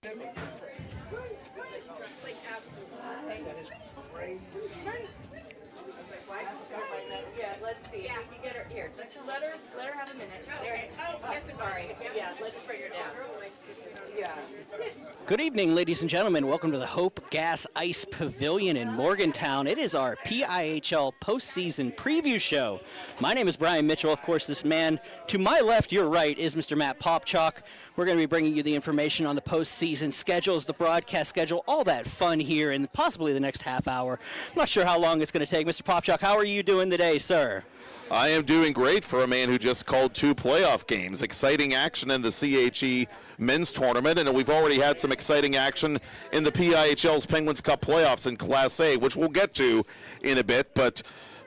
That is crazy. Yeah, let's see. Yeah. We can get her here. Just let her have a minute. There. Oh, yes, sorry. Yeah, let's bring her down. Yeah. Good evening, ladies and gentlemen. Welcome to the Hope Gas Ice Pavilion in Morgantown. It is our PIHL postseason preview show. My name is Brian Mitchell. Of course, this man to my left, your right, is Mr. Matt Popchock. We're going to be bringing you the information on the postseason schedules, the broadcast schedule, all that fun here in possibly the next half hour. I'm not sure how long it's going to take. Mr. Popchock, how are you doing today, sir? I am doing great for a man who just called 2 playoff games. Exciting action in the CHE men's tournament, and we've already had some exciting action in the PIHL's Penguins Cup playoffs in Class A, which we'll get to in a bit. But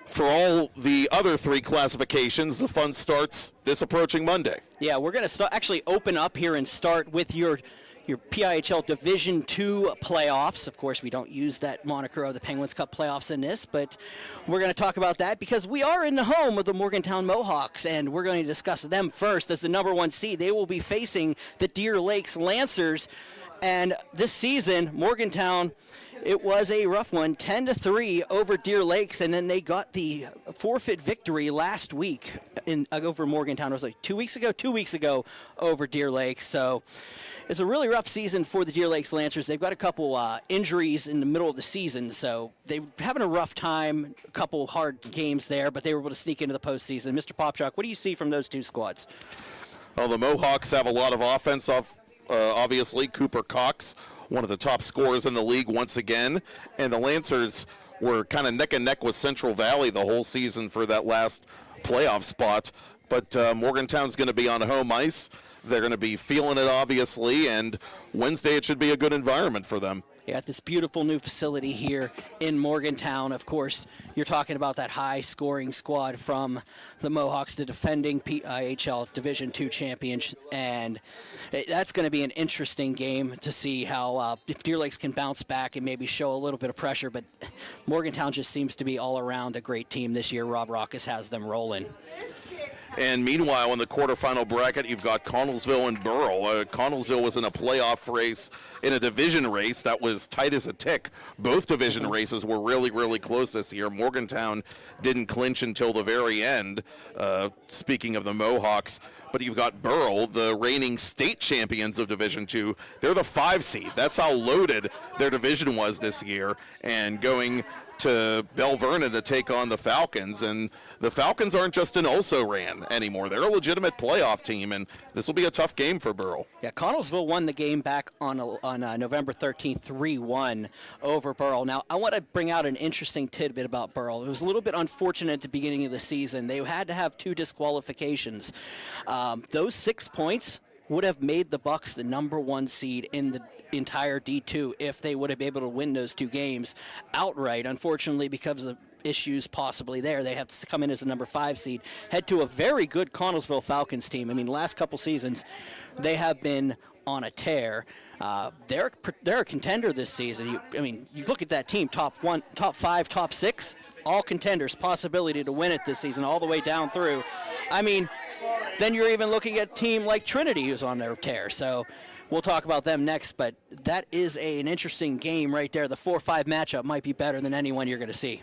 for all the other 3 classifications, the fun starts this approaching Monday. Yeah, we're going to actually open up here and start with your PIHL Division II playoffs. Of course, we don't use that moniker of the Penguins Cup playoffs in this, but we're going to talk about that because we are in the home of the Morgantown Mohawks, and we're going to discuss them first as the number 1 seed. They will be facing the Deer Lakes Lancers, and this season, Morgantown, it was a rough one, 10-3 over Deer Lakes, and then they got the forfeit victory last week over Morgantown. It was like 2 weeks ago? 2 weeks ago over Deer Lakes. So it's a really rough season for the Deer Lakes Lancers. They've got a couple injuries in the middle of the season, so they're having a rough time, a couple hard games there, but they were able to sneak into the postseason. Mr. Popchock, what do you see from those 2 squads? Well, the Mohawks have a lot of offense, obviously. Cooper Cox, one of the top scorers in the league once again, and the Lancers were kind of neck and neck with Central Valley the whole season for that last playoff spot. But Morgantown's going to be on home ice. They're going to be feeling it, obviously, and Wednesday it should be a good environment for them. You got this beautiful new facility here in Morgantown. Of course, you're talking about that high-scoring squad from the Mohawks, the defending PIHL Division II champions, and that's going to be an interesting game to see how if Deer Lakes can bounce back and maybe show a little bit of pressure, but Morgantown just seems to be all around a great team this year. Rob Rockus has them rolling. And meanwhile, in the quarterfinal bracket, you've got Connellsville and Burrell. Connellsville was in a playoff race, in a division race that was tight as a tick. Both division races were really, really close this year. Morgantown didn't clinch until the very end, speaking of the Mohawks. But you've got Burrell, the reigning state champions of Division II. They're the 5 seed. That's how loaded their division was this year. And going to Bell Vernon to take on the Falcons, and the Falcons aren't just an also-ran anymore. They're a legitimate playoff team, and this will be a tough game for Burrell. Yeah, Connellsville won the game back on November 13th, 3-1 over Burrell. Now, I want to bring out an interesting tidbit about Burrell. It was a little bit unfortunate at the beginning of the season. They had to have 2 disqualifications. Those 6 points would have made the Bucks the number 1 seed in the entire D2 if they would have been able to win those 2 games outright. Unfortunately, because of issues possibly there, they have to come in as a number 5 seed, head to a very good Connellsville Falcons team. I mean, last couple seasons, they have been on a tear. They're a contender this season. You look at that team, top 1, top 5, top 6, all contenders, possibility to win it this season all the way down through. I mean, then you're even looking at a team like Trinity who's on their tear. So we'll talk about them next, but that is an interesting game right there. The 4-5 matchup might be better than anyone you're going to see.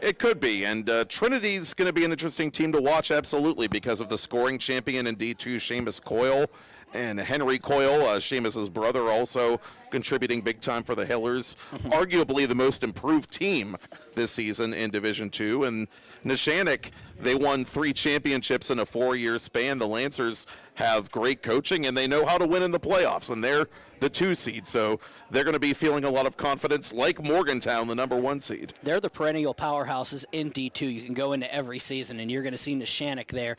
It could be, and Trinity's going to be an interesting team to watch, absolutely, because of the scoring champion in D2, Seamus Coyle, and Henry Coyle, Seamus's brother, also contributing big time for the Hillers. Arguably the most improved team this season in Division II. And Neshannock, they won 3 championships in a 4-year span. The Lancers have great coaching, and they know how to win in the playoffs, and they're the 2 seed, so they're going to be feeling a lot of confidence, like Morgantown, the number 1 seed. They're the perennial powerhouses in D2. You can go into every season, and you're going to see Neshannock there.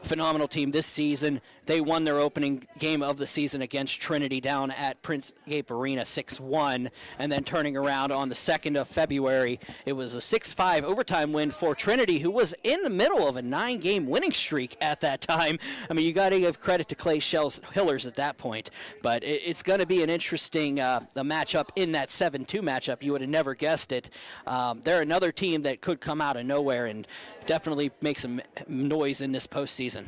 Phenomenal team this season. They won their opening game of the season against Trinity down at Prince Gape Arena 6-1, and then turning around on the 2nd of February, it was a 6-5 overtime win for Trinity, who was in the middle of a 9-game winning streak at that time. I mean, you got to give credit to Clay Hillers at that point, but it's going to be an interesting a matchup in that 7-2 matchup. You would have never guessed it. They're another team that could come out of nowhere and definitely make some noise in this postseason.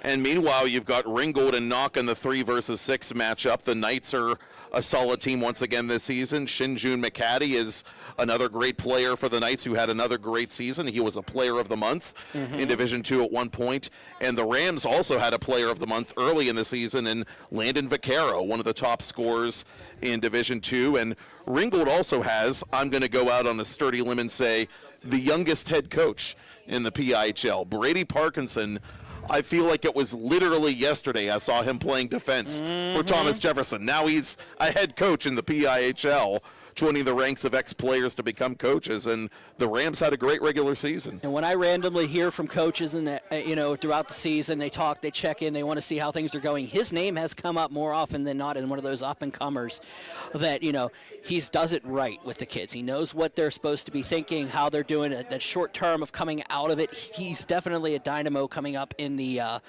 And meanwhile, you've got Ringgold and Knock in the 3 versus 6 matchup. The Knights are a solid team once again this season. Shinjun McCaddy is another great player for the Knights who had another great season. He was a player of the month in Division II at one point. And the Rams also had a player of the month early in the season in Landon Vaccaro, one of the top scorers in Division II. And Ringgold also has, I'm going to go out on a sturdy limb and say, the youngest head coach in the PIHL. Brady Parkinson, I feel like it was literally yesterday I saw him playing defense for Thomas Jefferson. Now he's a head coach in the PIHL, joining the ranks of ex-players to become coaches, and the Rams had a great regular season. And when I randomly hear from coaches and throughout the season, they talk, they check in, they want to see how things are going. His name has come up more often than not in one of those up-and-comers that, he does it right with the kids. He knows what they're supposed to be thinking, how they're doing it, that short term of coming out of it. He's definitely a dynamo coming up in the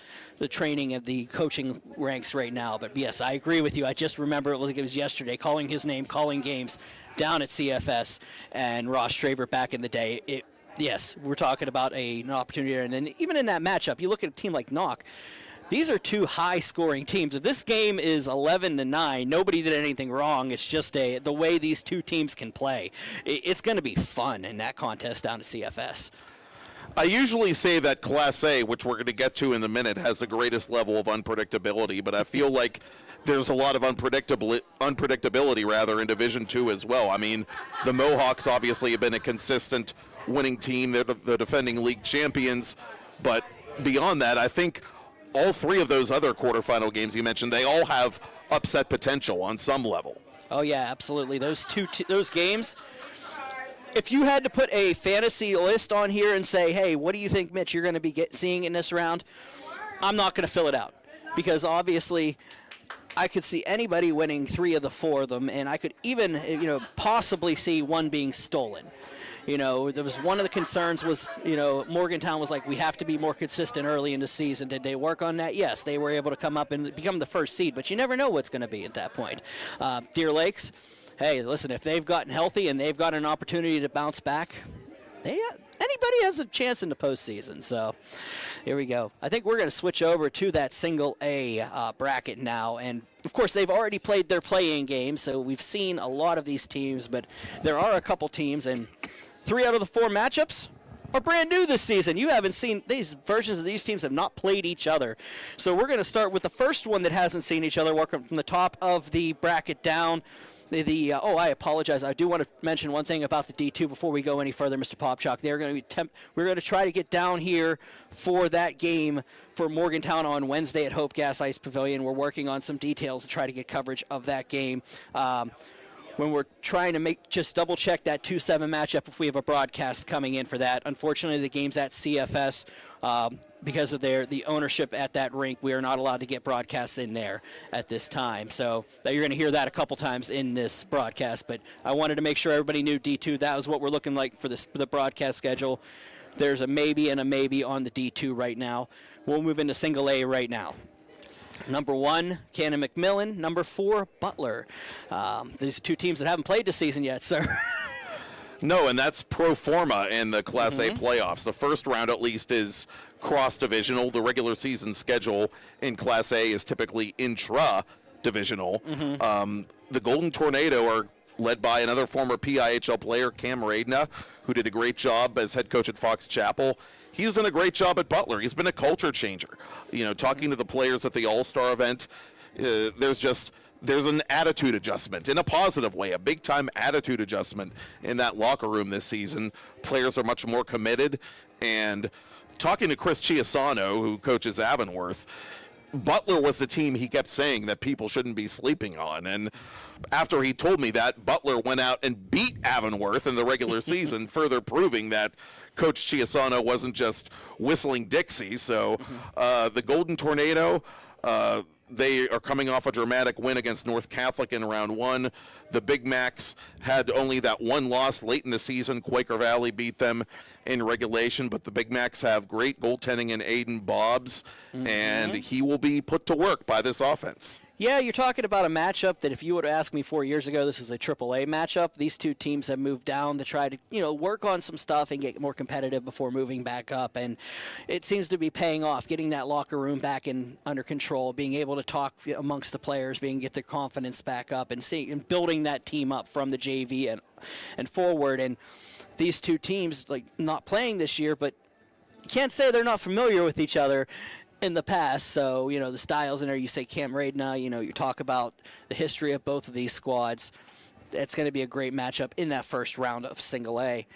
training of the coaching ranks right now. But yes, I agree with you. I just remember it was yesterday, calling his name, calling games down at CFS and Ross Straver back in the day. Yes, we're talking about an opportunity there. And then even in that matchup, you look at a team like Knock. These are two high-scoring teams. If this game is 11-9, nobody did anything wrong. It's just the way these two teams can play. It's going to be fun in that contest down at CFS. I usually say that Class A, which we're going to get to in a minute, has the greatest level of unpredictability, but I feel like there's a lot of unpredictability in Division II as well. I mean, the Mohawks obviously have been a consistent winning team. They're the defending league champions, but beyond that, I think all 3 of those other quarterfinal games you mentioned, they all have upset potential on some level. Oh, yeah, absolutely. Those those games, if you had to put a fantasy list on here and say, hey, what do you think, Mitch, you're going to be seeing in this round, I'm not going to fill it out because obviously I could see anybody winning 3 of the 4 of them, and I could even, possibly see one being stolen. There was one of the concerns was, Morgantown was like, we have to be more consistent early in the season. Did they work on that? Yes, they were able to come up and become the first seed, but you never know what's going to be at that point. Deer Lakes, hey, listen, if they've gotten healthy and they've got an opportunity to bounce back, anybody has a chance in the postseason. So here we go. I think we're going to switch over to that single A bracket now. And, of course, they've already played their play-in game, so we've seen a lot of these teams. But there are a couple teams, and 3 out of the 4 matchups are brand new this season. You haven't seen these versions of these teams have not played each other. So we're going to start with the first one that hasn't seen each other, working from the top of the bracket down. I apologize. I do want to mention one thing about the D2 before we go any further, Mr. Popchock. We're going to try to get down here for that game for Morgantown on Wednesday at Hope Gas Ice Pavilion. We're working on some details to try to get coverage of that game. When we're trying to just double check that 2-7 matchup if we have a broadcast coming in for that. Unfortunately, the game's at CFS because of the ownership at that rink. We are not allowed to get broadcasts in there at this time. So you're going to hear that a couple times in this broadcast. But I wanted to make sure everybody knew D2. That was what we're looking like for the broadcast schedule. There's a maybe and a maybe on the D2 right now. We'll move into single A right now. Number 1, Cannon McMillan. Number 4, Butler. These are 2 teams that haven't played this season yet, sir. No, and that's pro forma in the Class A playoffs. The first round, at least, is cross-divisional. The regular season schedule in Class A is typically intra-divisional. The Golden Tornado are led by another former PIHL player, Cam Radna, who did a great job as head coach at Fox Chapel. He's done a great job at Butler. He's been a culture changer. Talking to the players at the All-Star event, there's an attitude adjustment in a positive way, a big-time attitude adjustment in that locker room this season. Players are much more committed. And talking to Chris Chiasano, who coaches Avonworth, Butler was the team he kept saying that people shouldn't be sleeping on. And after he told me that, Butler went out and beat Avonworth in the regular season, further proving that Coach Chiasano wasn't just whistling Dixie. So the Golden Tornado, they are coming off a dramatic win against North Catholic in round 1. The Big Macs had only that one loss late in the season. Quaker Valley beat them in regulation, but the Big Macs have great goaltending in Aiden Bobbs, and he will be put to work by this offense. Yeah, you're talking about a matchup that if you would have asked me 4 years ago, this is a AAA matchup. These two teams have moved down to try to, work on some stuff and get more competitive before moving back up. And it seems to be paying off, getting that locker room back under control, being able to talk amongst the players, get their confidence back up, and building that team up from the JV and forward. And these two teams, not playing this year, but you can't say they're not familiar with each other in the past. So, the styles in there, you say Cam Radna, you talk about the history of both of these squads. It's going to be a great matchup in that first round of Single A.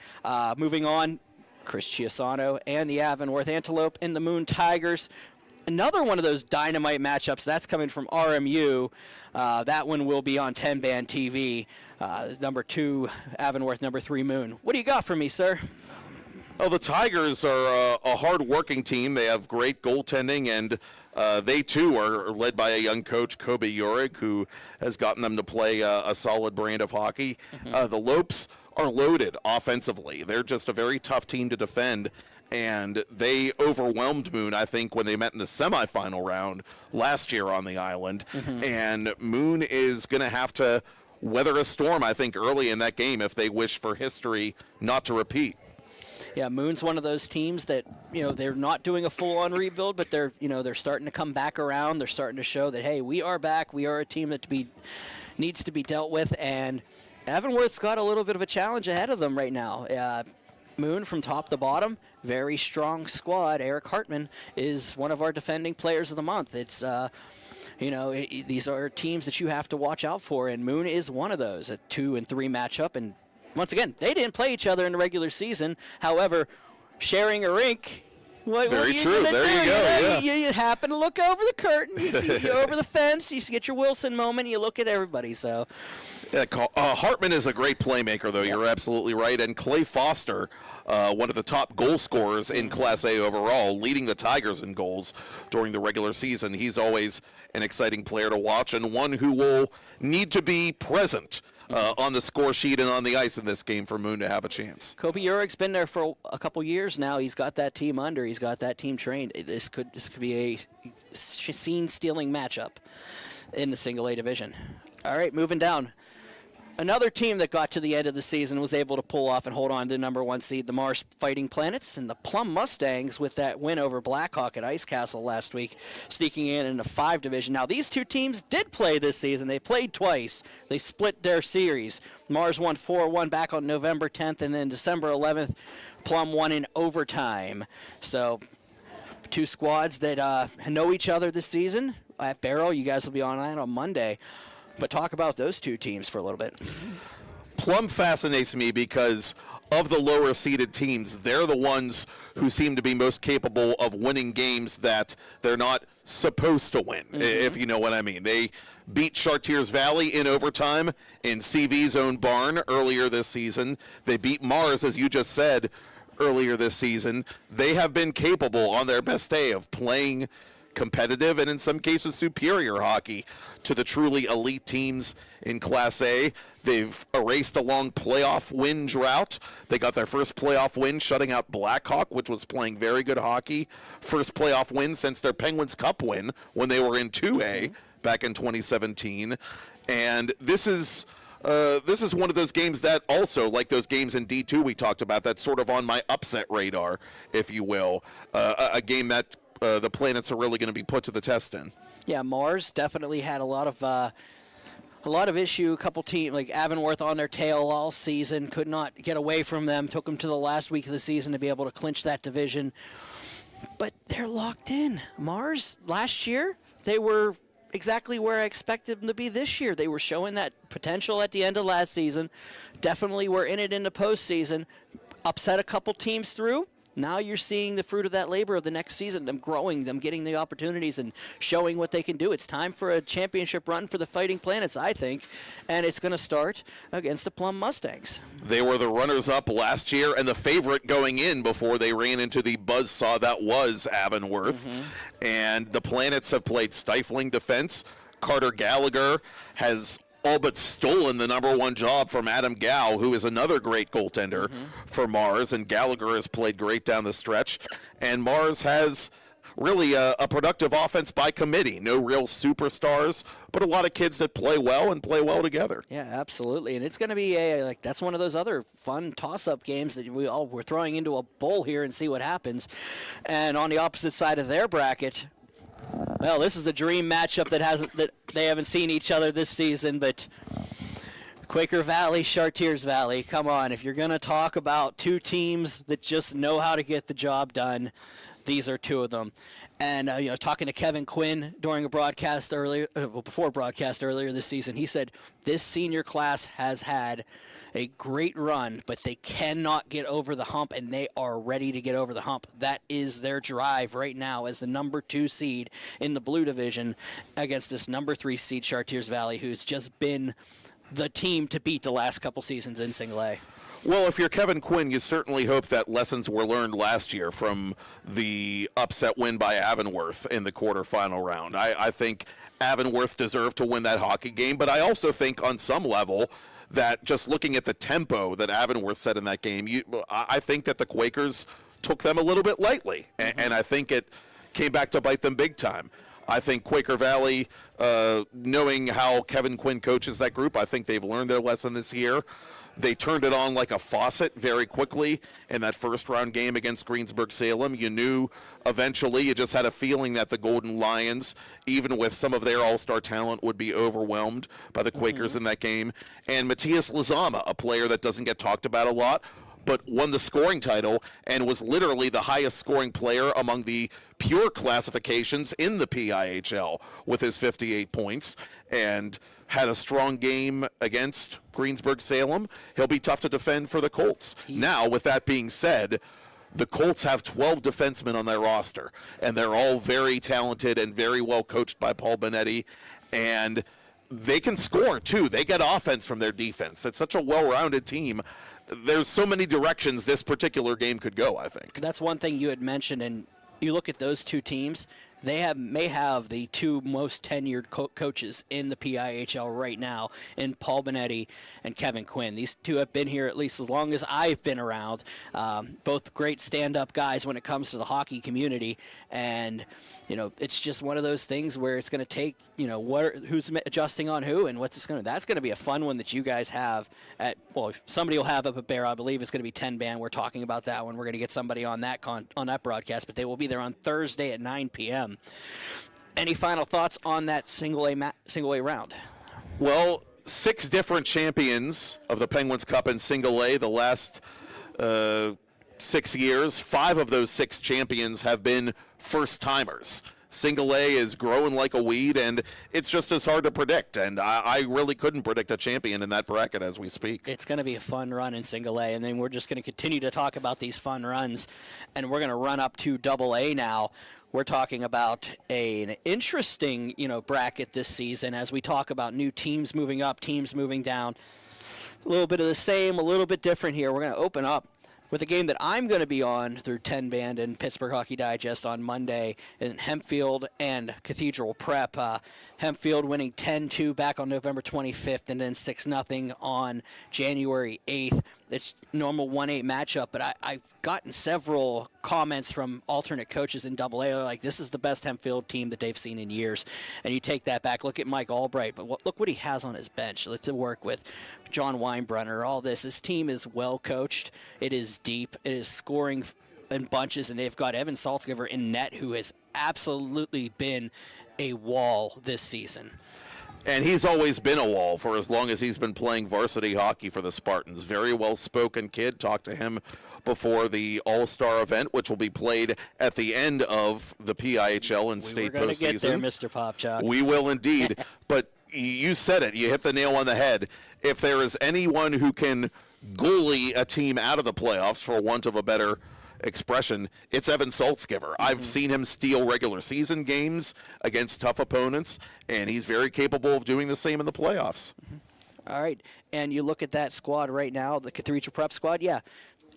Moving on, Chris Chiasano and the Avonworth Antelope and the Moon Tigers. Another one of those dynamite matchups. That's coming from RMU. That one will be on 10-band TV. Number 2, Avonworth, number 3, Moon. What do you got for me, sir? Well, the Tigers are a hard-working team. They have great goaltending, and they, too, are led by a young coach, Kobe Uric, who has gotten them to play a solid brand of hockey. The Lopes are loaded offensively. They're just a very tough team to defend, and they overwhelmed Moon, I think, when they met in the semifinal round last year on the island. And Moon is going to have to weather a storm, I think, early in that game if they wish for history not to repeat. Yeah, Moon's one of those teams that, they're not doing a full-on rebuild, but they're starting to come back around. They're starting to show that, hey, we are back. We are a team that needs to be dealt with, and Avonworth's got a little bit of a challenge ahead of them right now. Moon, from top to bottom, very strong squad. Eric Hartman is one of our defending players of the month. It's these are teams that you have to watch out for, and Moon is one of those. A 2 and 3 matchup, and once again, they didn't play each other in the regular season. However, sharing a rink, what Very are you true. gonna There do? you go. Yeah. You happen to look over the curtain, you see over the fence, you get your Wilson moment, you look at everybody. So, Hartman is a great playmaker, though. You're absolutely right. And Clay Foster, one of the top goal scorers in Class A overall, leading the Tigers in goals during the regular season. He's always an exciting player to watch and one who will need to be present on the score sheet and on the ice in this game for Moon to have a chance. Kobe Uric's been there for a couple years now. He's got that team under. He's got that team trained. This could be a scene-stealing matchup in the Single A division. All right, moving down. Another team that got to the end of the season was able to pull off and hold on to the number 1 seed, the Mars Fighting Planets, and the Plum Mustangs with that win over Blackhawk at Ice Castle last week, sneaking in the 5 division. Now, these two teams did play this season. They played twice. They split their series. Mars won 4-1 back on November 10th, and then December 11th, Plum won in overtime. So, 2 squads that know each other this season. At Barrow, you guys will be on that on Monday. But talk about those 2 teams for a little bit. Plum fascinates me because of the lower seeded teams, they're the ones who seem to be most capable of winning games that they're not supposed to win, if you know what I mean. They beat Chartiers Valley in overtime in CV's own barn earlier this season. They beat Mars, as you just said, earlier this season. They have been capable on their best day of playing competitive and in some cases superior hockey to the truly elite teams in Class A. They've erased a long playoff win drought. They got their first playoff win shutting out Blackhawk, which was playing very good hockey. First playoff win since their Penguins Cup win when they were in 2A back in 2017. And this is one of those games that also, like those games in D2 we talked about, that's sort of on my upset radar, if you will. A game that the Planets are really going to be put to the test in. Yeah, Mars definitely had a lot of issue. A couple teams like Avonworth on their tail all season, could not get away from them. Took them to the last week of the season to be able to clinch that division. But they're locked in. Mars last year, they were exactly where I expected them to be this year. They were showing that potential at the end of last season. Definitely were in it in the postseason. Upset a couple teams through. Now you're seeing the fruit of that labor of the next season, them growing, them getting the opportunities and showing what they can do. It's time for a championship run for the Fighting Planets, I think, and it's going to start against the Plum Mustangs. They were the runners-up last year and the favorite going in before they ran into the buzzsaw that was Avonworth. And the Planets have played stifling defense. Carter Gallagher has all but stolen the number 1 job from Adam Gow, who is another great goaltender for Mars, and Gallagher has played great down the stretch. And Mars has really a productive offense by committee. No real superstars, but a lot of kids that play well and play well together. Yeah, absolutely. And it's going to be that's one of those other fun toss-up games that we're throwing into a bowl here and see what happens. And on the opposite side of their bracket, well, this is a dream matchup that they haven't seen each other this season, but Quaker Valley, Chartiers Valley. Come on, if you're going to talk about two teams that just know how to get the job done, these are two of them. And talking to Kevin Quinn during a broadcast before broadcast earlier this season, he said this senior class has had a great run, but they cannot get over the hump, and they are ready to get over the hump. That is their drive right now as the number 2 seed in the Blue Division against this number 3 seed Chartiers Valley, who's just been the team to beat the last couple seasons in Single A. Well, if you're Kevin Quinn, you certainly hope that lessons were learned last year from the upset win by Avonworth in the quarterfinal round. I think Avonworth deserved to win that hockey game, but I also think on some level that just looking at the tempo that Avonworth set in that game, I think that the Quakers took them a little bit lightly, and I think it came back to bite them big time. I think Quaker Valley, knowing how Kevin Quinn coaches that group, I think they've learned their lesson this year. They turned it on like a faucet very quickly in that first-round game against Greensburg-Salem. You knew eventually, you just had a feeling that the Golden Lions, even with some of their all-star talent, would be overwhelmed by the Quakers in that game. And Matthias Lazama, a player that doesn't get talked about a lot, but won the scoring title and was literally the highest scoring player among the pure classifications in the PIHL with his 58 points, and had a strong game against Greensburg-Salem. He'll be tough to defend for the Colts. Now, with that being said, the Colts have 12 defensemen on their roster, and they're all very talented and very well coached by Paul Benetti, and they can score, too. They get offense from their defense. It's such a well-rounded team. There's so many directions this particular game could go, I think. That's one thing you had mentioned, and you look at those two teams, they may have the two most tenured coaches in the PIHL right now in Paul Benetti and Kevin Quinn. These two have been here at least as long as I've been around. Both great stand-up guys when it comes to the hockey community, and it's just one of those things where it's going to take, who's adjusting on who and what's that's going to be a fun one that you guys have somebody will have up at Bear. I believe it's going to be 10 band. We're talking about that one. We're going to get somebody on that broadcast, but they will be there on Thursday at 9 p.m. Any final thoughts on that single A round? Well, 6 different champions of the Penguins Cup in single A the last 6 years. 5 of those 6 champions have been first-timers. Single A is growing like a weed, and it's just as hard to predict. And I really couldn't predict a champion in that bracket as we speak. It's going to be a fun run in Single A, and then we're just going to continue to talk about these fun runs, and we're going to run up to Double A now. We're talking about an interesting, bracket this season as we talk about new teams moving up, teams moving down. A little bit of the same, a little bit different here. We're going to open up with a game that I'm going to be on through 10 Band and Pittsburgh Hockey Digest on Monday in Hempfield and Cathedral Prep. Hempfield winning 10-2 back on November 25th and then 6-0 on January 8th. It's normal 1-8 matchup, but I've gotten several comments from alternate coaches in AA. They're like, this is the best Hempfield team that they've seen in years. And you take that back. Look at Mike Albright, but look what he has on his bench to work with. John Weinbrunner, all this. This team is well coached. It is deep. It is scoring in bunches, and they've got Evan Saltzgiver in net, who has absolutely been a wall this season. And he's always been a wall for as long as he's been playing varsity hockey for the Spartans. Very well-spoken kid. Talked to him before the All-Star event, which will be played at the end of the PIHL and state postseason. We're going to get there, Mr. Popchock. We will indeed. But you said it. You hit the nail on the head. If there is anyone who can goalie a team out of the playoffs, for want of a better expression, it's Evan Saltzgiver. I've seen him steal regular season games against tough opponents, and he's very capable of doing the same in the playoffs. All right, and you look at that squad right now, the Cathedral Prep squad,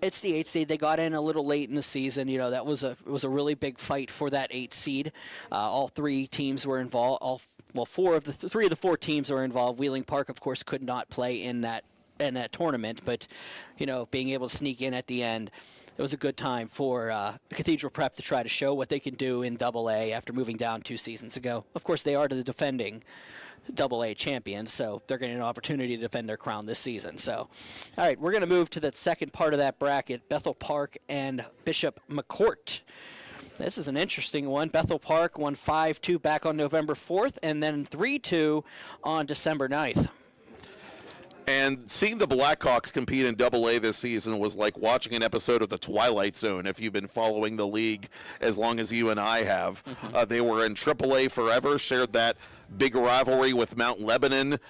it's the 8th seed. They got in a little late in the season. That was a really big fight for that 8th seed. All 3 teams were involved. 3 of the 4 teams were involved. Wheeling Park, of course, could not play in that tournament, but being able to sneak in at the end. it was a good time for Cathedral Prep to try to show what they can do in AA after moving down 2 seasons ago. Of course, they are the defending AA champions, so they're getting an opportunity to defend their crown this season. So, all right, we're going to move to the second part of that bracket, Bethel Park and Bishop McCourt. This is an interesting one. Bethel Park won 5-2 back on November 4th and then 3-2 on December 9th. And seeing the Blackhawks compete in AA this season was like watching an episode of The Twilight Zone if you've been following the league as long as you and I have. They were in AAA forever, shared that big rivalry with Mount Lebanon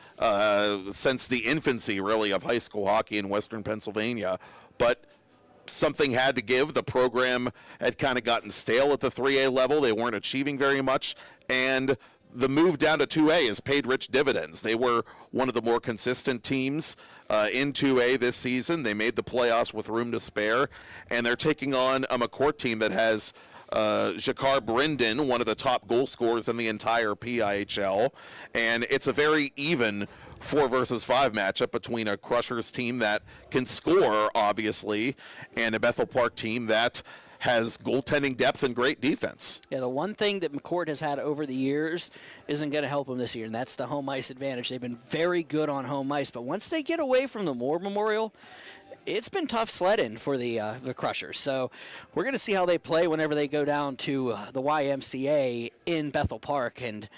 since the infancy, really, of high school hockey in Western Pennsylvania. But something had to give. The program had kind of gotten stale at the 3A level. They weren't achieving very much. And the move down to 2A has paid rich dividends. They were one of the more consistent teams in 2A this season. They made the playoffs with room to spare, and they're taking on a McCourt team that has Jakar Brendan, one of the top goal scorers in the entire PIHL, and it's a very even 4 versus 5 matchup between a Crushers team that can score, obviously, and a Bethel Park team that has goaltending depth and great defense. Yeah, the one thing that McCourt has had over the years isn't going to help them this year, and that's the home ice advantage. They've been very good on home ice, but once they get away from the Moore Memorial, it's been tough sledding for the Crushers. So we're going to see how they play whenever they go down to the YMCA in Bethel Park, and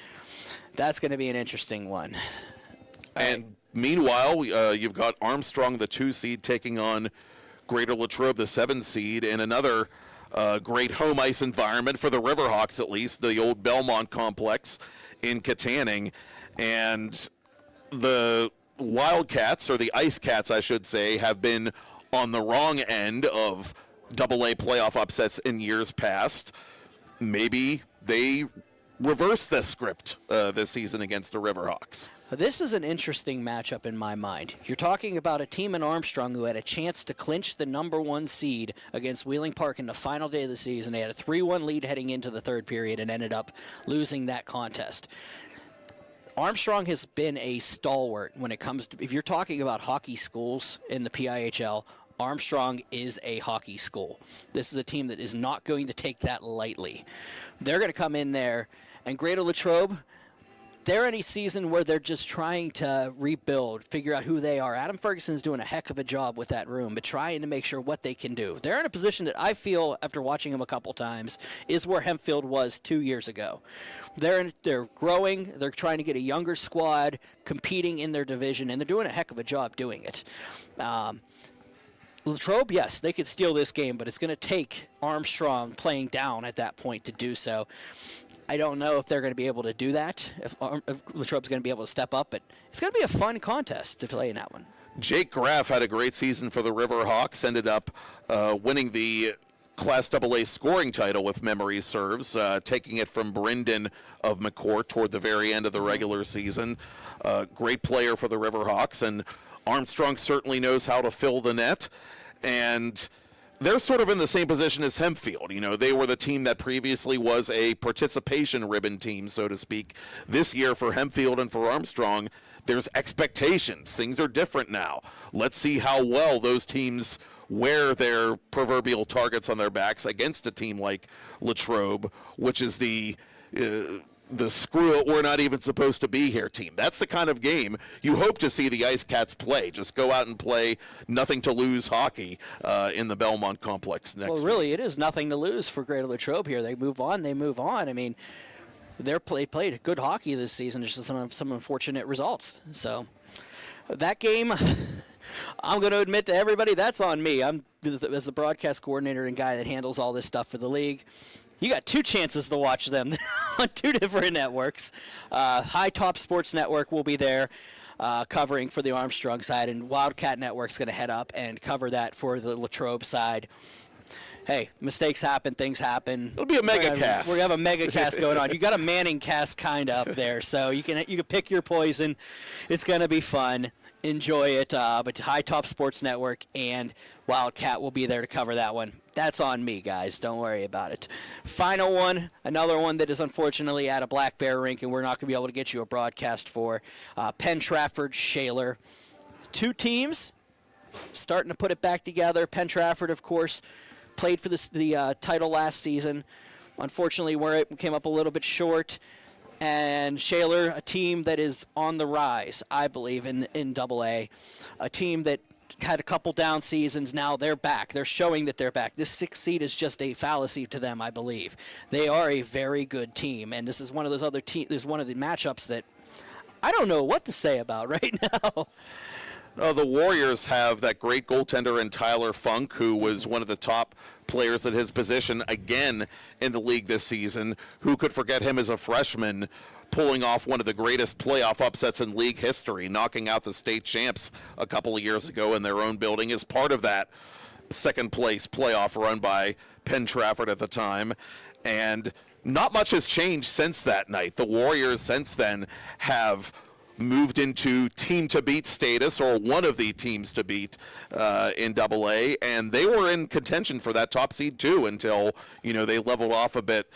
that's going to be an interesting one. And meanwhile, you've got Armstrong, the 2 seed, taking on Greater Latrobe, the 7 seed, in another great home ice environment for the Riverhawks, at least, the old Belmont complex in Katanning. And the Wildcats, or the Ice Cats, I should say, have been on the wrong end of AA playoff upsets in years past. Maybe they reverse the script this season against the Riverhawks. This is an interesting matchup in my mind. You're talking about a team in Armstrong who had a chance to clinch the #1 seed against Wheeling Park in the final day of the season. They had a 3-1 lead heading into the third period and ended up losing that contest. Armstrong has been a stalwart when it comes to, if you're talking about hockey schools in the PIHL, Armstrong is a hockey school. This is a team that is not going to take that lightly. They're going to come in there, and Greater Latrobe, they're in a season where they're just trying to rebuild, figure out who they are. Adam Ferguson's doing a heck of a job with that room, but trying to make sure what they can do. They're in a position that I feel, after watching them a couple times, is where Hempfield was 2 years ago. They're growing. They're trying to get a younger squad competing in their division, and they're doing a heck of a job doing it. Latrobe, yes, they could steal this game, but it's going to take Armstrong playing down at that point to do so. I don't know if they're going to be able to do that, if Latrobe's going to be able to step up, but it's going to be a fun contest to play in that one. Jake Graff had a great season for the Riverhawks, ended up winning the Class AA scoring title, if memory serves, taking it from Brendan of McCourt toward the very end of the regular season. Great player for the Riverhawks, and Armstrong certainly knows how to fill the net, and they're sort of in the same position as Hempfield. You know, they were the team that previously was a participation ribbon team, so to speak. This year for Hempfield and for Armstrong, there's expectations. Things are different now. Let's see how well those teams wear their proverbial targets on their backs against a team like Latrobe, which is the screw it, we're not even supposed to be here team. That's the kind of game you hope to see the Ice Cats play. Just go out and play nothing to lose hockey in the Belmont complex next Well, really, it is nothing to lose for Greater Latrobe here. They move on. I mean, they played good hockey this season. It's just some unfortunate results. So that game, I'm going to admit to everybody, that's on me. I'm, as the broadcast coordinator and guy that handles all this stuff for the league, you got 2 chances to watch them on 2 different networks. High Top Sports Network will be there covering for the Armstrong side, and Wildcat Network's going to head up and cover that for the Latrobe side. Hey, mistakes happen, things happen. It'll be a mega cast. We're going to have a mega cast going on. You got a Manning cast kind of up there, so you can pick your poison. It's going to be fun. Enjoy it. But High Top Sports Network and Wildcat will be there to cover that one. That's on me, guys. Don't worry about it. Final one, another one that is unfortunately at a Black Bear rink, and we're not going to be able to get you a broadcast for. Penn Trafford, Shaler. 2 teams starting to put it back together. Penn Trafford, of course, played for the title last season. Unfortunately, where it came up a little bit short. And Shaler, a team that is on the rise, I believe, in AA. A team that had a couple down seasons. Now they're back. They're showing that they're back. This 6th seed is just a fallacy to them, I believe. They are a very good team, and this is one of those other teams. There's one of the matchups that I don't know what to say about right now. The Warriors have that great goaltender in Tyler Funk, who was one of the top players at his position again in the league this season. Who could forget him as a freshman, pulling off one of the greatest playoff upsets in league history, knocking out the state champs a couple of years ago in their own building as part of that second-place playoff run by Penn Trafford at the time. And not much has changed since that night. The Warriors since then have moved into team-to-beat status, or one of the teams to beat in AA, and they were in contention for that top seed too until they leveled off a bit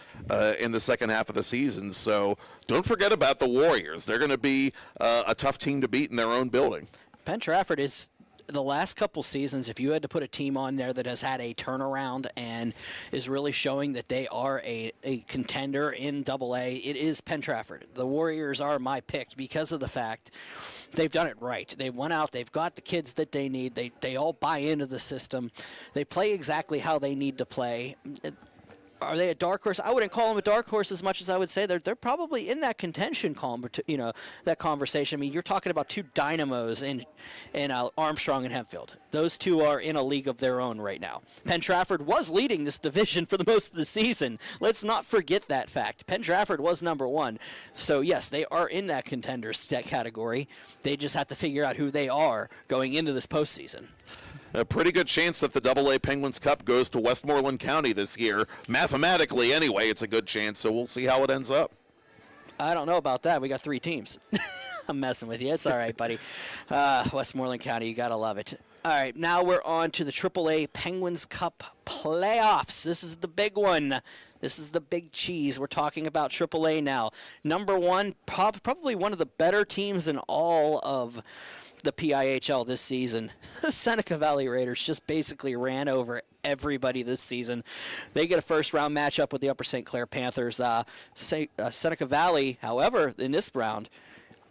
in the second half of the season. So don't forget about the Warriors. They're going to be a tough team to beat in their own building. Penn Trafford is, the last couple seasons, if you had to put a team on there that has had a turnaround and is really showing that they are a contender in AA, it is Penn Trafford. The Warriors are my pick because of the fact they've done it right. They went out, they've got the kids that they need, they all buy into the system, they play exactly how they need to play. Are they a dark horse? I wouldn't call them a dark horse as much as I would say they're probably in that contention column, that conversation. I mean, you're talking about two dynamos in Armstrong and Hempfield. Those two are in a league of their own right now. Penn Trafford was leading this division for the most of the season. Let's not forget that fact. Penn Trafford was number 1. So, yes, they are in that contenders category. They just have to figure out who they are going into this postseason. A pretty good chance that the AA Penguins Cup goes to Westmoreland County this year. Mathematically, anyway, it's a good chance, so we'll see how it ends up. I don't know about that. We got 3 teams. I'm messing with you. It's all right, buddy. Westmoreland County, you got to love it. All right, now we're on to the AAA Penguins Cup Playoffs. This is the big one. This is the big cheese. We're talking about AAA now. Number 1, probably one of the better teams in all of the PIHL this season. The Seneca Valley Raiders just basically ran over everybody this season. They get a first-round matchup with the Upper St. Clair Panthers. Seneca Valley, however, in this round,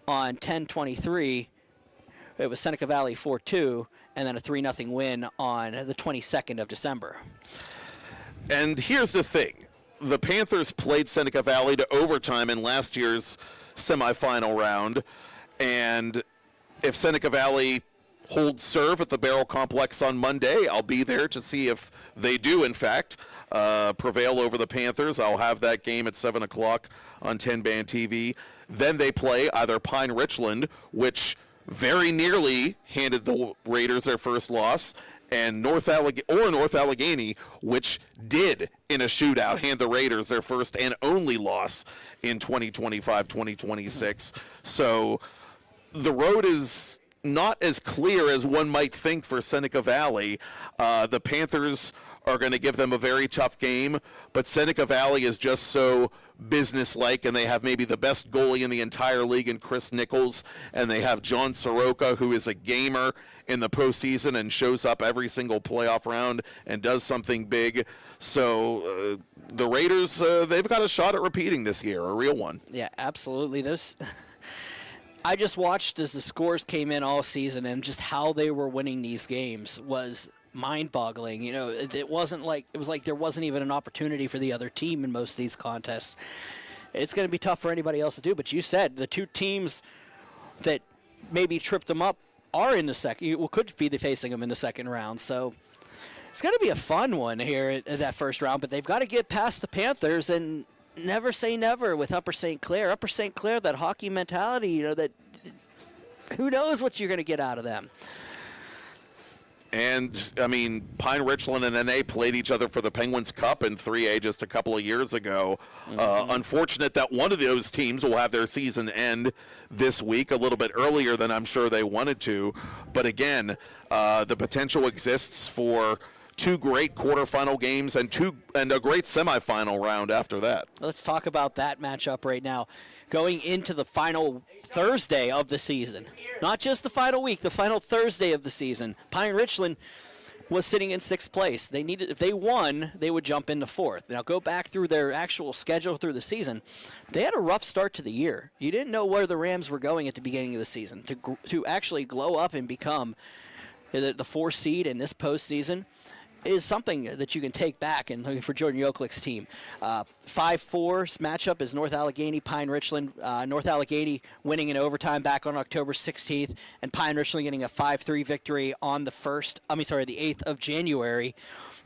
on 10-23, it was Seneca Valley 4-2, and then a 3-0 win on the 22nd of December. And here's the thing. The Panthers played Seneca Valley to overtime in last year's semifinal round, and if Seneca Valley holds serve at the Barrel Complex on Monday, I'll be there to see if they do, in fact, prevail over the Panthers. I'll have that game at 7 o'clock on 10-band TV. Then they play either Pine Richland, which very nearly handed the Raiders their first loss, and North Allegheny, which did, in a shootout, hand the Raiders their first and only loss in 2025-2026. So the road is not as clear as one might think for Seneca Valley. The Panthers are going to give them a very tough game, but Seneca Valley is just so businesslike, and they have maybe the best goalie in the entire league in Chris Nichols, and they have John Soroka, who is a gamer in the postseason and shows up every single playoff round and does something big. So the Raiders, they've got a shot at repeating this year, a real one. Yeah, absolutely. I just watched as the scores came in all season, and just how they were winning these games was mind-boggling. It was like there wasn't even an opportunity for the other team in most of these contests. It's going to be tough for anybody else to do, but you said the two teams that maybe tripped them up are in the second, could be facing them in the second round. So it's going to be a fun one here at that first round, but they've got to get past the Panthers, and never say never with Upper St. Clair. Upper St. Clair, that hockey mentality, that who knows what you're going to get out of them. And, I mean, Pine Richland and NA played each other for the Penguins Cup in 3A just a couple of years ago. Unfortunate that one of those teams will have their season end this week, a little bit earlier than I'm sure they wanted to. But, again, the potential exists for 2 great quarterfinal games and a great semifinal round after that. Let's talk about that matchup right now. Going into the final Thursday of the season. Not just the final week, the final Thursday of the season. Pine Richland was sitting in 6th place. They needed, if they won, they would jump into 4th. Now go back through their actual schedule through the season. They had a rough start to the year. You didn't know where the Rams were going at the beginning of the season. To actually glow up and become the 4th seed in this postseason is something that you can take back and looking for Jordan Yoklik's team. 5-4 matchup is North Allegheny, Pine Richland. North Allegheny winning in overtime back on October 16th, and Pine Richland getting a 5-3 victory on the 8th of January.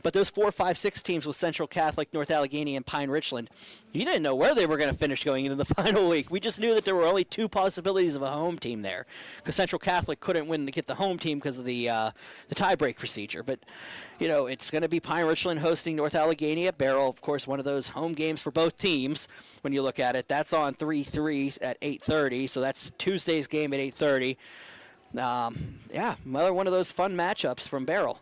But those 4, 5, 6 teams with Central Catholic, North Allegheny, and Pine Richland, you didn't know where they were going to finish going into the final week. We just knew that there were only 2 possibilities of a home team there, because Central Catholic couldn't win to get the home team because of the tiebreak procedure. But, it's going to be Pine Richland hosting North Allegheny at Barrel. Of course, one of those home games for both teams when you look at it. That's on 3/3 at 8:30, so that's Tuesday's game at 8:30. Another one of those fun matchups from Barrel.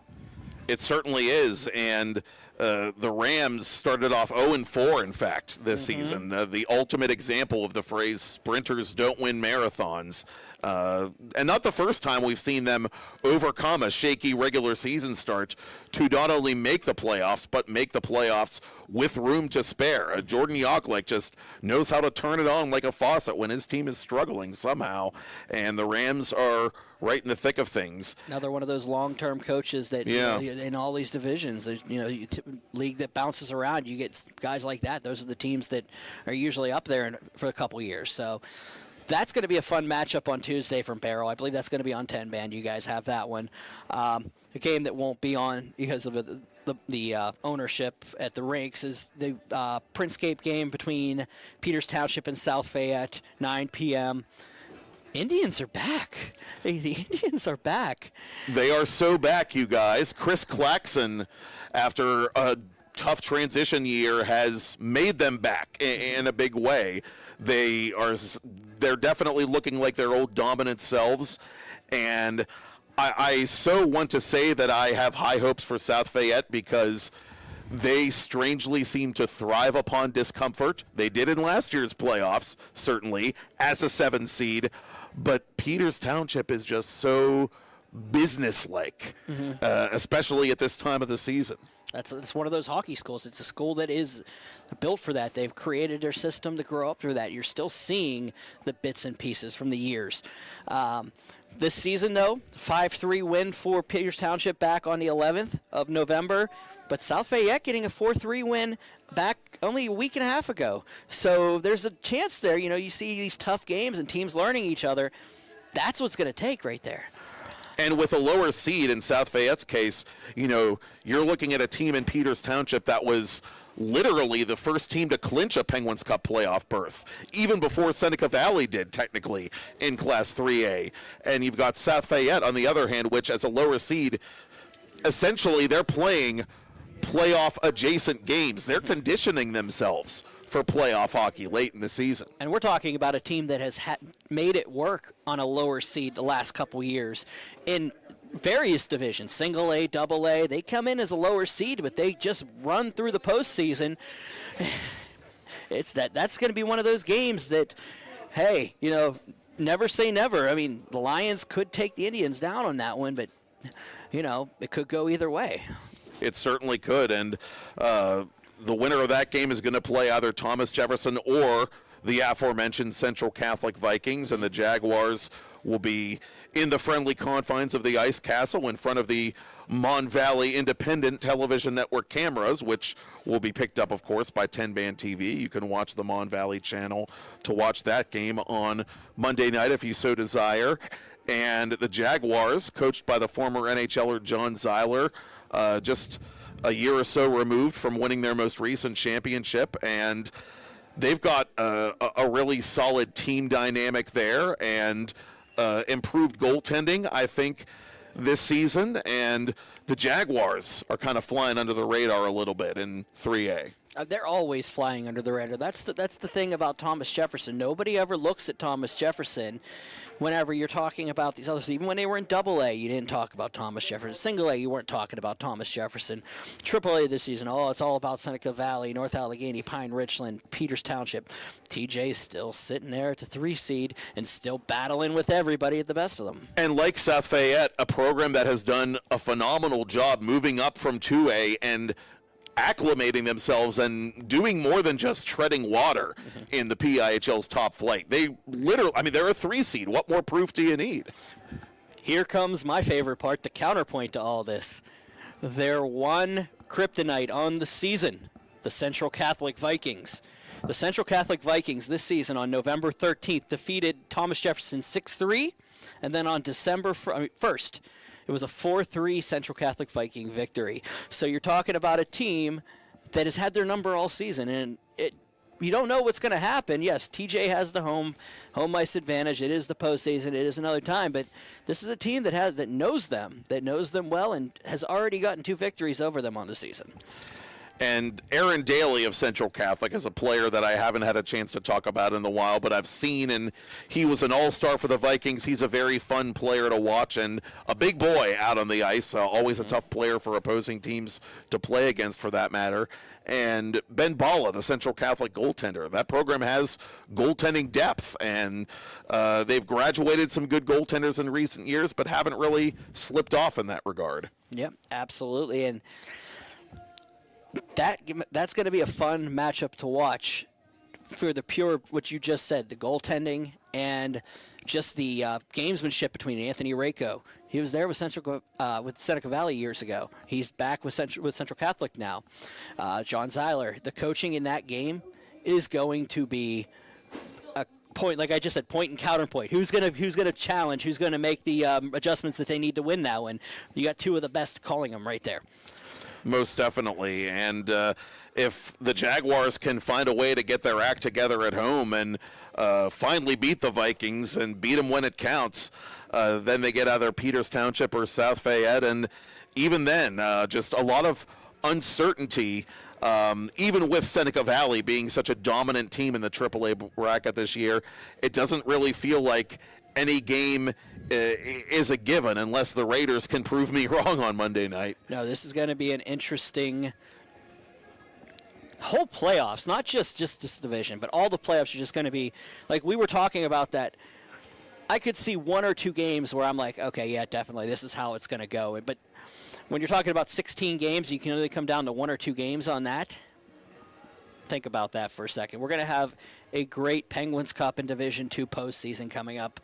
It certainly is, and the Rams started off 0-4, in fact, this season. The ultimate example of the phrase, sprinters don't win marathons. And not the first time we've seen them overcome a shaky regular season start to not only make the playoffs, but make the playoffs with room to spare. Jordan Yoklik just knows how to turn it on like a faucet when his team is struggling somehow, and the Rams are right in the thick of things. Another one of those long-term coaches that in all these divisions, league that bounces around, you get guys like that. Those are the teams that are usually up there for a couple years. So that's going to be a fun matchup on Tuesday from Barrel. I believe that's going to be on 10 band. You guys have that one. A game that won't be on because of the ownership at the rinks is the Princecap game between Peters Township and South Fayette, 9 p.m. Indians are back. The Indians are back. They are so back, you guys. Chris Claxon, after a tough transition year, has made them back in a big way. They're definitely looking like their old dominant selves, and I so want to say that I have high hopes for South Fayette because they strangely seem to thrive upon discomfort. They did in last year's playoffs, certainly, as a 7 seed. But Peters Township is just so businesslike, especially at this time of the season. It's one of those hockey schools. It's a school that is built for that. They've created their system to grow up through that. You're still seeing the bits and pieces from the years. This season, though, 5-3 win for Peters Township back on the 11th of November. But South Fayette getting a 4-3 win back only a week and a half ago. So there's a chance there. You see these tough games and teams learning each other. That's what's going to take right there. And with a lower seed in South Fayette's case, you're looking at a team in Peters Township that was literally the first team to clinch a Penguins Cup playoff berth, even before Seneca Valley did, technically, in Class 3A. And you've got South Fayette, on the other hand, which as a lower seed, essentially they're playing playoff-adjacent games. They're conditioning themselves for playoff hockey late in the season. And we're talking about a team that has made it work on a lower seed the last couple years in various divisions, single A, double A. They come in as a lower seed, but they just run through the postseason. That's going to be one of those games that, hey, never say never. I mean, the Lions could take the Indians down on that one, but, it could go either way. It certainly could, and the winner of that game is going to play either Thomas Jefferson or the aforementioned Central Catholic Vikings, and the Jaguars will be in the friendly confines of the Ice Castle in front of the Mon Valley Independent Television Network cameras, which will be picked up, of course, by 10-band TV. You can watch the Mon Valley channel to watch that game on Monday night if you so desire. And the Jaguars, coached by the former NHLer John Zeiler, just a year or so removed from winning their most recent championship, and they've got a really solid team dynamic there and improved goaltending, I think, this season, and the Jaguars are kind of flying under the radar a little bit in 3A. they're always flying under the radar. That's the thing about Thomas Jefferson. Nobody ever looks at Thomas Jefferson whenever you're talking about these others. Even when they were in AA, you didn't talk about Thomas Jefferson. Single A, you weren't talking about Thomas Jefferson. AAA this season, it's all about Seneca Valley, North Allegheny, Pine Richland, Peters Township. TJ's still sitting there at the 3 seed and still battling with everybody at the best of them. And like South Fayette, a program that has done a phenomenal job moving up from 2A and acclimating themselves and doing more than just treading water in the PIHL's top flight. They literally, they're a 3 seed. What more proof do you need? Here comes my favorite part, the counterpoint to all this. Their one kryptonite on the season, the Central Catholic Vikings. The Central Catholic Vikings this season on November 13th defeated Thomas Jefferson 6-3, and then on December 1st, it was a 4-3 Central Catholic Viking victory. So you're talking about a team that has had their number all season, and you don't know what's going to happen. Yes, TJ has the home ice advantage. It is the postseason. It is another time, but this is a team that knows them well, and has already gotten 2 victories over them on the season. And Aaron Daly of Central Catholic is a player that I haven't had a chance to talk about in a while, but I've seen, and he was an all-star for the Vikings. He's a very fun player to watch and a big boy out on the ice, always a tough player for opposing teams to play against for that matter. And Ben Bala, the Central Catholic goaltender. That program has goaltending depth, and they've graduated some good goaltenders in recent years, but haven't really slipped off in that regard. Yep, absolutely. And that's going to be a fun matchup to watch for the pure, what you just said, the goaltending and just the gamesmanship between Anthony Rako. He was there with Seneca Valley years ago. He's back with Central Catholic now. John Zeiler, the coaching in that game is going to be a point, like I just said, point and counterpoint. Who's gonna challenge? Who's gonna make the adjustments that they need to win now? And you got 2 of the best calling them right there. Most definitely. And if the Jaguars can find a way to get their act together at home and finally beat the Vikings and beat them when it counts, then they get either Peters Township or South Fayette. And even then, just a lot of uncertainty, even with Seneca Valley being such a dominant team in the AAA bracket this year. It doesn't really feel like any game is a given unless the Raiders can prove me wrong on Monday night. No, this is going to be an interesting whole playoffs, not just this division, but all the playoffs are just going to be, like we were talking about that. I could see 1 or 2 games where I'm like, okay, yeah, definitely, this is how it's going to go. But when you're talking about 16 games, you can only come down to 1 or 2 games on that. Think about that for a second. We're going to have a great Penguins Cup and Division II postseason coming up.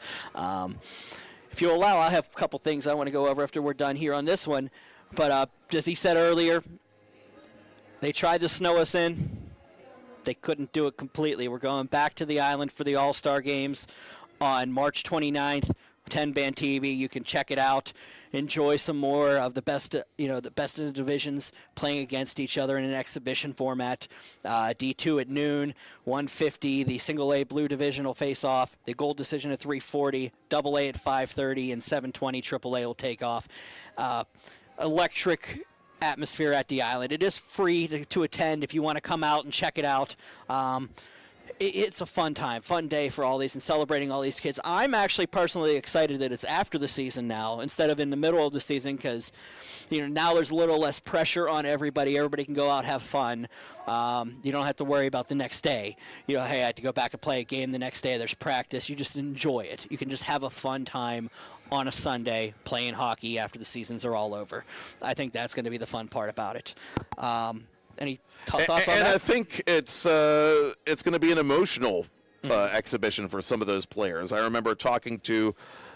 If you allow, I'll have a couple things I want to go over after we're done here on this one. But as he said earlier, they tried to snow us in. They couldn't do it completely. We're going back to the island for the All-Star Games on March 29th, 10-band TV. You can check it out. Enjoy some more of the best, the best in the divisions playing against each other in an exhibition format. D2 at noon, 1:50. The single A blue division will face off. The gold decision at 3:40. Double A at 5:30, and 7:20. Triple A will take off. Electric atmosphere at the island. It is free to attend if you want to come out and check it out. It's a fun time, fun day for all these and celebrating all these kids. I'm actually personally excited that it's after the season now instead of in the middle of the season because, now there's a little less pressure on everybody. Everybody can go out, have fun. You don't have to worry about the next day. Hey, I have to go back and play a game the next day. There's practice. You just enjoy it. You can just have a fun time on a Sunday playing hockey after the seasons are all over. I think that's going to be the fun part about it. Any thoughts on that? And I think it's going to be an emotional exhibition for some of those players. I remember talking to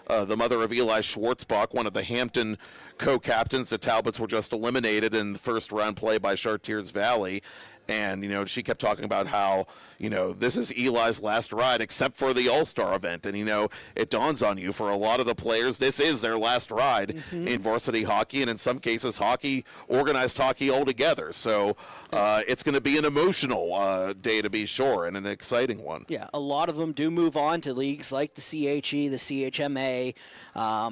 the mother of Eli Schwartzbach, one of the Hampton co-captains. The Talbots were just eliminated in the first round play by Chartiers Valley. And, she kept talking about how, this is Eli's last ride except for the All-Star event. And, it dawns on you for a lot of the players, this is their last ride in varsity hockey, and in some cases organized hockey altogether. So it's going to be an emotional day to be sure, and an exciting one. Yeah, a lot of them do move on to leagues like the CHE, the CHMA.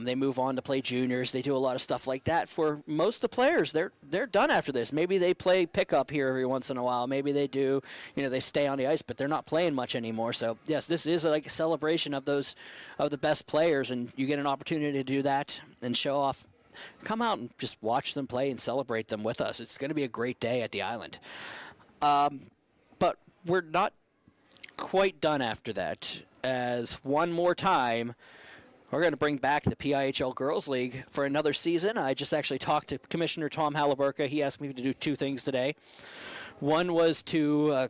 They move on to play juniors. They do a lot of stuff like that. For most of the players, they're done after this. Maybe they play pickup here every once in a while. Maybe they do, they stay on the ice, but they're not playing much anymore. So yes, this is like a celebration of the best players, and you get an opportunity to do that and show off. Come out and just watch them play and celebrate them with us. It's going to be a great day at the Island. But we're not quite done after that, as one more time, we're going to bring back the PIHL Girls League for another season. I just actually talked to Commissioner Tom Halliburka. He asked me to do two things today. One was to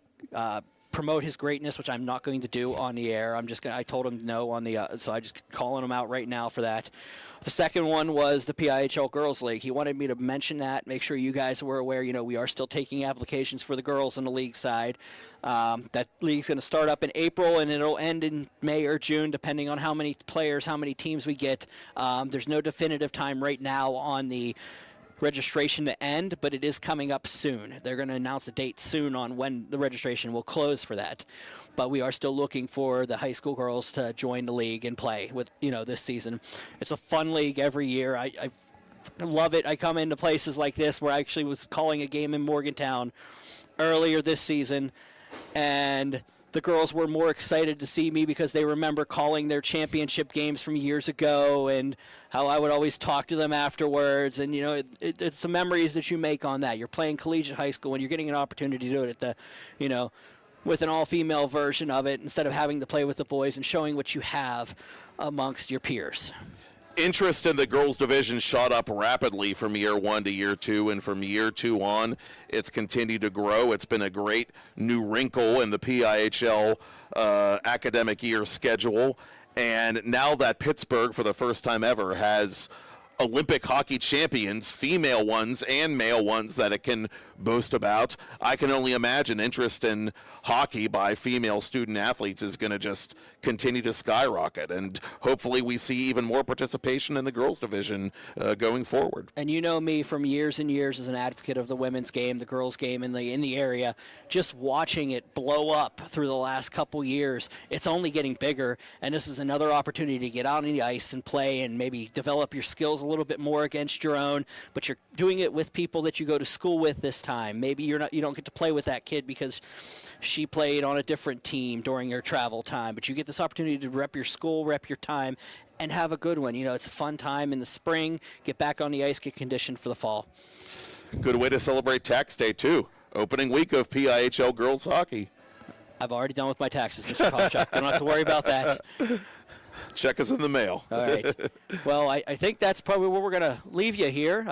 promote his greatness, which I'm not going to do on the air. I told him no on the, so I just calling him out right now for that. The second one was the PIHL Girls League. He wanted me to mention that, make sure you guys were aware, we are still taking applications for the girls on the league side. That league's going to start up in April, and it'll end in May or June, depending on how many players, how many teams we get. There's no definitive time right now on the registration to end, but it is coming up soon. They're going to announce a date soon on when the registration will close for that. But we are still looking for the high school girls to join the league and play with, this season. It's a fun league every year. I love it. I come into places like this where I actually was calling a game in Morgantown earlier this season, and the girls were more excited to see me because they remember calling their championship games from years ago and how I would always talk to them afterwards. And, it's the memories that you make on that. You're playing collegiate high school and you're getting an opportunity to do it at the, with an all-female version of it instead of having to play with the boys and showing what you have amongst your peers. Interest in the girls division shot up rapidly from year one to year two, and from year two on, it's continued to grow. It's been a great new wrinkle in the PIHL academic year schedule. And now that Pittsburgh, for the first time ever, has Olympic hockey champions, female ones and male ones that it can boast about, I can only imagine interest in hockey by female student athletes is going to just continue to skyrocket, and hopefully we see even more participation in the girls division going forward. And you know me from years and years as an advocate of the women's game, the girls game in the area, just watching it blow up through the last couple years. It's only getting bigger, and this is another opportunity to get out on the ice and play and maybe develop your skills a little bit more against your own, but you're doing it with people that you go to school with this time. Maybe you don't get to play with that kid because she played on a different team during her travel time, but you get this opportunity to rep your school, rep your time, and have a good one. It's a fun time in the spring, get back on the ice, get conditioned for the fall. Good way to celebrate tax day too. Opening week of PIHL girls hockey. I've already done with my taxes, Mr. Popchock. Don't have to worry about that. Check us in the mail. All right. Well, I think that's probably where we're going to leave you here.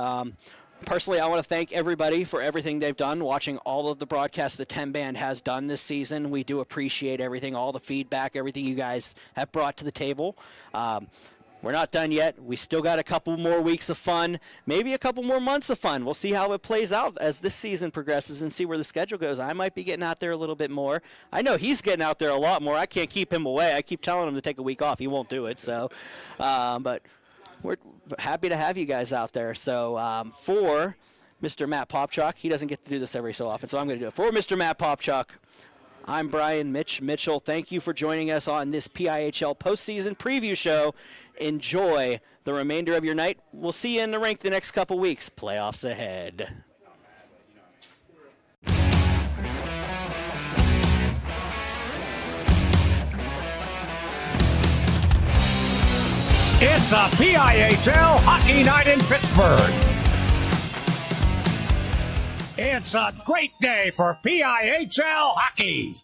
Personally, I want to thank everybody for everything they've done, watching all of the broadcasts the 10 Band has done this season. We do appreciate everything, all the feedback, everything you guys have brought to the table. We're not done yet. We still got a couple more weeks of fun, maybe a couple more months of fun. We'll see how it plays out as this season progresses and see where the schedule goes. I might be getting out there a little bit more. I know he's getting out there a lot more. I can't keep him away. I keep telling him to take a week off. He won't do it. So, but we're happy to have you guys out there. So for Mr. Matt Popchock, he doesn't get to do this every so often, so I'm going to do it. For Mr. Matt Popchock, I'm Brian Mitchell. Thank you for joining us on this PIHL postseason preview show. Enjoy the remainder of your night. We'll see you in the rink the next couple weeks. Playoffs ahead. It's a PIHL Hockey Night in Pittsburgh. It's a great day for PIHL hockey.